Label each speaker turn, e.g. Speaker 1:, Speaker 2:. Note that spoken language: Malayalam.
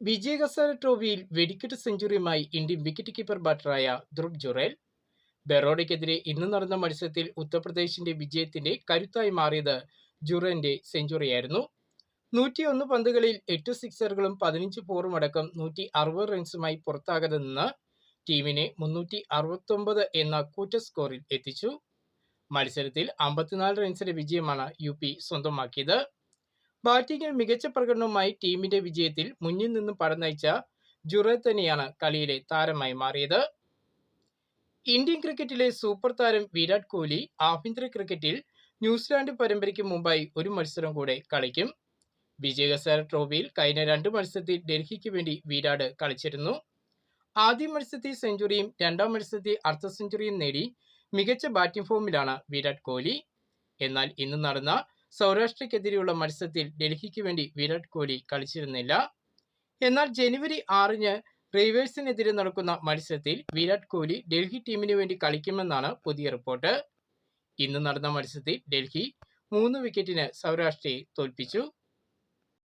Speaker 1: വിജയ് ഹസാരെ ട്രോഫിയിൽ വെടിക്കെട്ട് സെഞ്ചുറിയുമായി ഇന്ത്യൻ വിക്കറ്റ് കീപ്പർ ബാറ്ററായ ധ്രുവ് ജുറേൽ. ബറോഡയ്ക്കെതിരെ ഇന്ന് നടന്ന മത്സരത്തിൽ ഉത്തർപ്രദേശിന്റെ വിജയത്തിന്റെ കരുത്തായി മാറിയത് ജുറേലിന്റെ സെഞ്ചുറിയായിരുന്നു. 101 പന്തുകളിൽ 8 സിക്സറുകളും 15 ഫോറും അടക്കം 160 റൺസുമായി പുറത്താകാതെ നിന്ന് ടീമിനെ 369 എന്ന കൂറ്റൻ സ്കോറിൽ എത്തിച്ചു. മത്സരത്തിൽ 54 റൺസിന്റെ വിജയമാണ് UP സ്വന്തമാക്കിയത്. ബാറ്റിംഗിൽ മികച്ച പ്രകടനവുമായി ടീമിന്റെ വിജയത്തിൽ മുന്നിൽ നിന്നും പട നയിച്ച ജുറേൽ തന്നെയാണ് കളിയിലെ താരമായി മാറിയത്. ഇന്ത്യൻ ക്രിക്കറ്റിലെ സൂപ്പർ താരം വിരാട് കോഹ്ലി ആഭ്യന്തര ക്രിക്കറ്റിൽ ന്യൂസിലാൻഡ് പരമ്പരയ്ക്ക് മുമ്പായി ഒരു മത്സരം കൂടെ കളിക്കും. വിജയ് ഹസാരെ ട്രോഫിയിൽ കഴിഞ്ഞ 2 മത്സരത്തിൽ ഡൽഹിക്ക് വേണ്ടി വിരാട് കളിച്ചിരുന്നു. ആദ്യ മത്സരത്തിൽ സെഞ്ചുറിയും രണ്ടാം മത്സരത്തിൽ അർദ്ധ സെഞ്ചുറിയും നേടി മികച്ച ബാറ്റിംഗ് ഫോമിലാണ് വിരാട് കോഹ്ലി. എന്നാൽ ഇന്ന് നടന്ന സൗരാഷ്ട്രയ്ക്കെതിരെയുള്ള മത്സരത്തിൽ ഡൽഹിക്ക് വേണ്ടി വിരാട് കോഹ്ലി കളിച്ചിരുന്നില്ല. എന്നാൽ ജനുവരി 6-ന് റൈവേഴ്സിനെതിരെ നടക്കുന്ന മത്സരത്തിൽ വിരാട് കോഹ്ലി ഡൽഹി ടീമിന് വേണ്ടി കളിക്കുമെന്നാണ് പുതിയ റിപ്പോർട്ട്. ഇന്ന് നടന്ന മത്സരത്തിൽ ഡൽഹി 3 വിക്കറ്റിന് സൗരാഷ്ട്രയെ തോൽപ്പിച്ചു.